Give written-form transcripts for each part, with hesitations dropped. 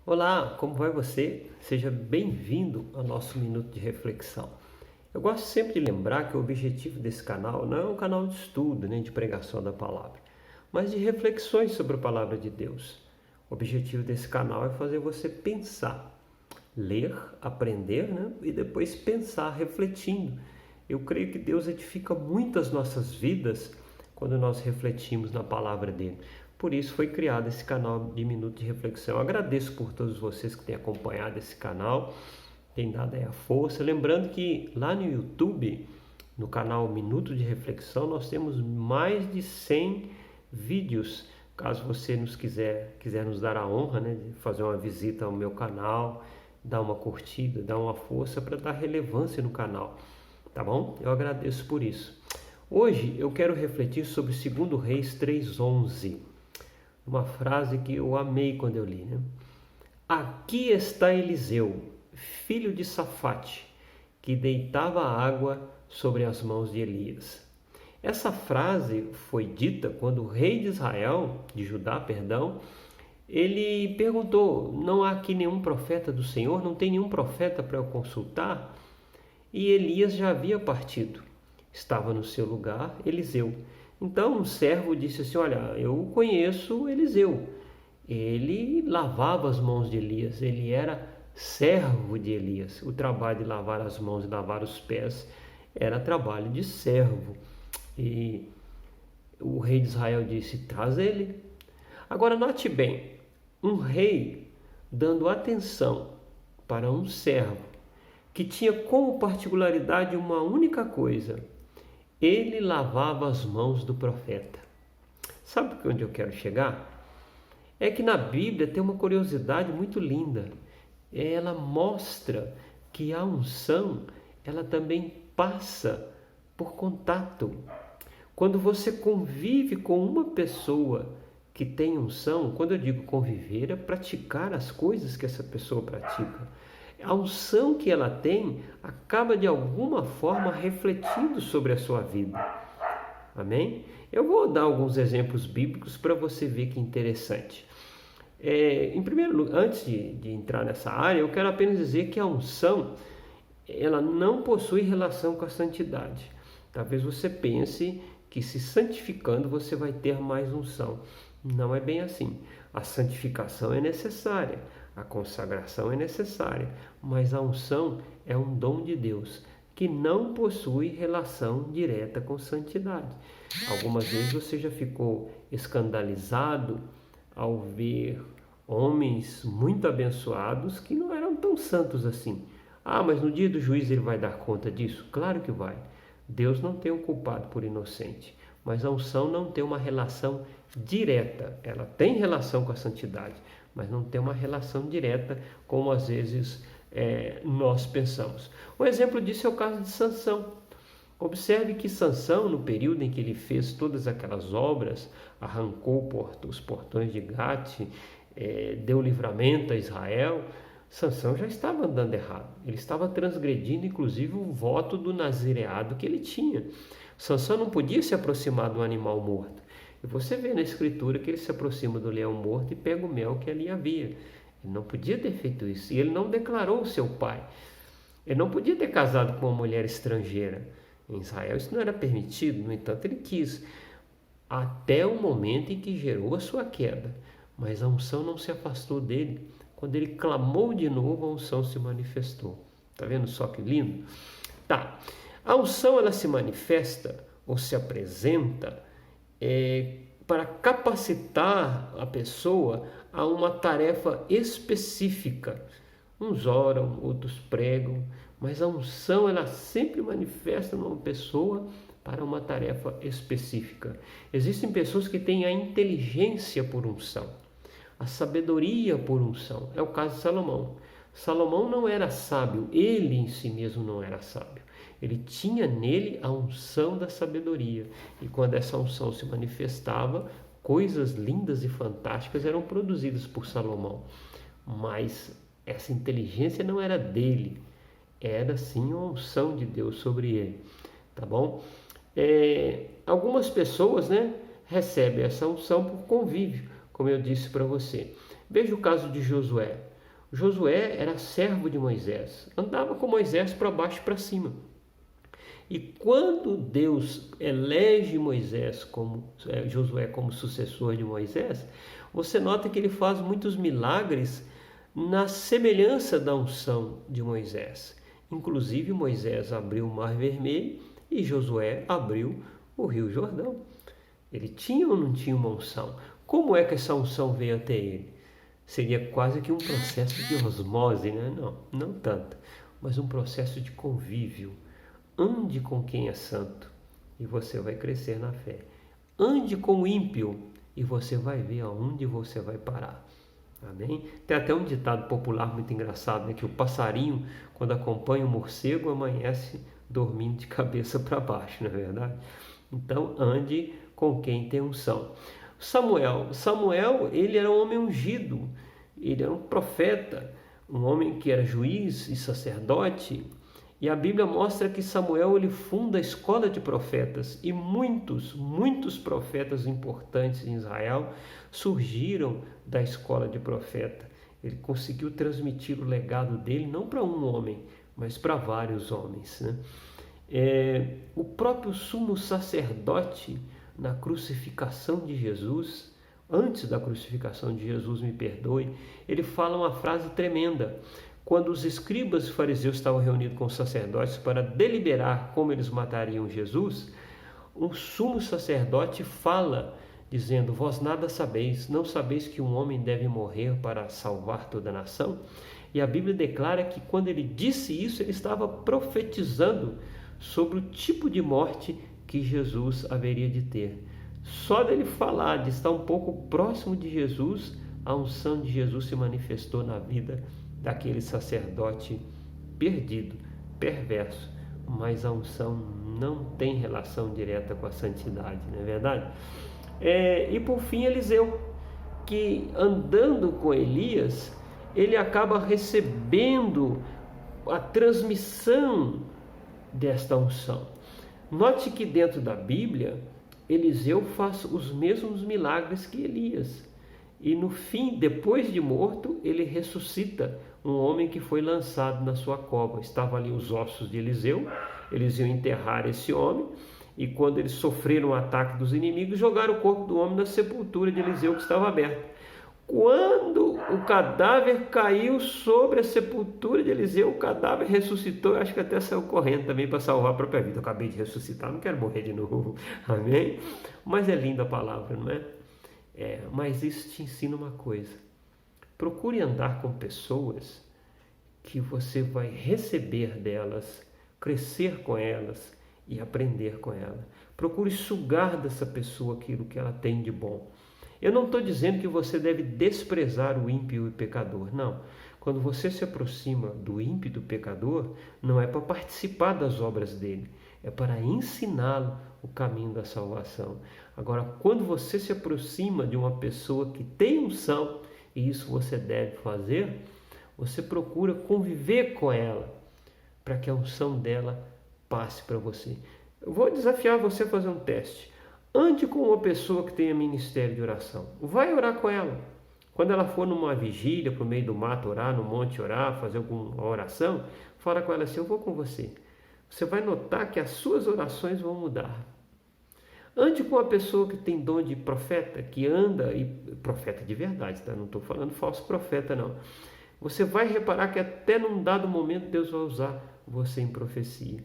Olá, como vai você? Seja bem-vindo ao nosso Minuto de Reflexão. Eu gosto sempre de lembrar que o objetivo desse canal não é um canal de estudo nem de pregação da palavra, mas de reflexões sobre a palavra de Deus. O objetivo desse canal é fazer você pensar, ler, aprender, e depois pensar, refletindo. Eu creio que Deus edifica muito as nossas vidas quando nós refletimos na palavra dele. Por isso foi criado esse canal de Minuto de Reflexão. Eu agradeço por todos vocês que têm acompanhado esse canal, têm dado aí a força. Lembrando que lá no YouTube, no canal Minuto de Reflexão, nós temos mais de 100 vídeos. Caso você quiser nos dar a honra, de fazer uma visita ao meu canal, dar uma curtida, dar uma força para dar relevância no canal, tá bom? Eu agradeço por isso. Hoje eu quero refletir sobre 2 Reis 3:11. Uma frase que eu amei quando eu li, Aqui está Eliseu, filho de Safate, que deitava água sobre as mãos de Elias. Essa frase foi dita quando o rei de Israel, de Judá, perdão, ele perguntou: não há aqui nenhum profeta do Senhor? Não tem nenhum profeta para eu consultar? E Elias já havia partido. Estava no seu lugar Eliseu. Então um servo disse assim: olha, eu conheço Eliseu. Ele lavava as mãos de Elias, ele era servo de Elias. O trabalho de lavar as mãos e lavar os pés era trabalho de servo. E o rei de Israel disse: traz ele. Agora note bem, um rei dando atenção para um servo que tinha como particularidade uma única coisa: ele lavava as mãos do profeta. Sabe onde eu quero chegar? É que na Bíblia tem uma curiosidade muito linda. Ela mostra que a unção, ela também passa por contato. Quando você convive com uma pessoa que tem unção, quando eu digo conviver, é praticar as coisas que essa pessoa pratica. A unção que ela tem acaba de alguma forma refletindo sobre a sua vida. Amém? Eu vou dar alguns exemplos bíblicos para você ver que interessante. Em primeiro lugar, antes de entrar nessa área, eu quero apenas dizer que a unção, ela não possui relação com a santidade. Talvez você pense que se santificando você vai ter mais unção. Não é bem assim. A santificação é necessária, a consagração é necessária, mas a unção é um dom de Deus que não possui relação direta com santidade. Algumas vezes você já ficou escandalizado ao ver homens muito abençoados que não eram tão santos assim. Ah, mas no dia do juízo ele vai dar conta disso? Claro que vai. Deus não tem um culpado por inocente, mas a unção não tem uma relação direta. Ela tem relação com a santidade, mas não tem uma relação direta como às vezes nós pensamos. Um exemplo disso é o caso de Sansão. Observe que Sansão, no período em que ele fez todas aquelas obras, arrancou os portões de Gate, deu livramento a Israel, Sansão já estava andando errado. Ele estava transgredindo, inclusive, o voto do nazireado que ele tinha. Sansão não podia se aproximar do animal morto. E você vê na escritura que ele se aproxima do leão morto e pega o mel que ali havia. Ele não podia ter feito isso. E ele não declarou o seu pai. Ele não podia ter casado com uma mulher estrangeira. Em Israel isso não era permitido, no entanto ele quis. Até o momento em que gerou a sua queda. Mas a unção não se afastou dele. Quando ele clamou de novo, a unção se manifestou. Tá vendo só que lindo? Tá. A unção ela se manifesta ou se apresenta para capacitar a pessoa a uma tarefa específica. Uns oram, outros pregam, mas a unção ela sempre manifesta numa pessoa para uma tarefa específica. Existem pessoas que têm a inteligência por unção, a sabedoria por unção. É o caso de Salomão. Salomão não era sábio, ele em si mesmo não era sábio. Ele tinha nele a unção da sabedoria. E quando essa unção se manifestava, coisas lindas e fantásticas eram produzidas por Salomão. Mas essa inteligência não era dele, era sim uma unção de Deus sobre ele. Tá bom? Algumas pessoas recebem essa unção por convívio, como eu disse para você. Veja o caso de Josué. Josué era servo de Moisés, andava com Moisés para baixo e para cima. E quando Deus elege Josué como sucessor de Moisés, você nota que ele faz muitos milagres na semelhança da unção de Moisés. Inclusive Moisés abriu o Mar Vermelho e Josué abriu o Rio Jordão. Ele tinha ou não tinha uma unção? Como é que essa unção veio até ele? Seria quase que um processo de osmose, né? Não tanto, mas um processo de convívio. Ande com quem é santo e você vai crescer na fé. Ande com o ímpio e você vai ver aonde você vai parar. Amém? Tem até um ditado popular muito engraçado, né? Que o passarinho, quando acompanha o morcego, amanhece dormindo de cabeça para baixo, não é verdade? Então, ande com quem tem unção. Samuel, ele era um homem ungido, ele era um profeta, um homem que era juiz e sacerdote. E a Bíblia mostra que Samuel ele funda a escola de profetas e muitos profetas importantes em Israel surgiram da escola de profeta. Ele conseguiu transmitir o legado dele não para um homem, mas para vários homens, né? O próprio sumo sacerdote na crucificação de Jesus, antes da crucificação de Jesus, me perdoe, ele fala uma frase tremenda. Quando os escribas e fariseus estavam reunidos com os sacerdotes para deliberar como eles matariam Jesus, o sumo sacerdote fala, dizendo: vós nada sabeis, não sabeis que um homem deve morrer para salvar toda a nação? E a Bíblia declara que quando ele disse isso, ele estava profetizando sobre o tipo de morte que Jesus haveria de ter. Só dele falar, de estar um pouco próximo de Jesus, a unção de Jesus se manifestou na vida daquele sacerdote perdido, perverso, mas a unção não tem relação direta com a santidade, não é verdade? E por fim Eliseu, que andando com Elias, ele acaba recebendo a transmissão desta unção. Note que dentro da Bíblia, Eliseu faz os mesmos milagres que Elias. E no fim, depois de morto, ele ressuscita um homem que foi lançado na sua cova. Estavam ali os ossos de Eliseu, eles iam enterrar esse homem, e quando eles sofreram o ataque dos inimigos, jogaram o corpo do homem na sepultura de Eliseu que estava aberta. Quando o cadáver caiu sobre a sepultura de Eliseu, o cadáver ressuscitou. Eu acho que até saiu correndo também para salvar a própria vida. Eu acabei de ressuscitar, não quero morrer de novo. Amém? Mas é linda a palavra, não é? Mas isso te ensina uma coisa. Procure andar com pessoas que você vai receber delas, crescer com elas e aprender com elas. Procure sugar dessa pessoa aquilo que ela tem de bom. Eu não estou dizendo que você deve desprezar o ímpio e o pecador, não. Quando você se aproxima do ímpio e do pecador, não é para participar das obras dele, é para ensiná-lo o caminho da salvação. Agora, quando você se aproxima de uma pessoa que tem unção, e isso você deve fazer, você procura conviver com ela, para que a unção dela passe para você. Eu vou desafiar você a fazer um teste. Ande com uma pessoa que tenha ministério de oração. Vai orar com ela. Quando ela for numa vigília, para o meio do mato orar, no monte orar, fazer alguma oração, fala com ela assim: eu vou com você. Você vai notar que as suas orações vão mudar. Ande com uma pessoa que tem dom de profeta, que anda, e profeta de verdade, tá? Não estou falando falso profeta, não. Você vai reparar que até num dado momento Deus vai usar você em profecia.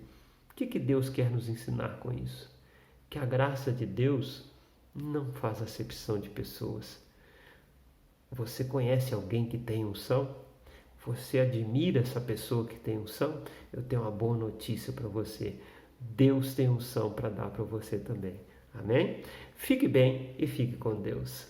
O que Deus quer nos ensinar com isso? Que a graça de Deus não faz acepção de pessoas. Você conhece alguém que tem unção? Você admira essa pessoa que tem unção? Eu tenho uma boa notícia para você. Deus tem unção para dar para você também. Amém? Fique bem e fique com Deus.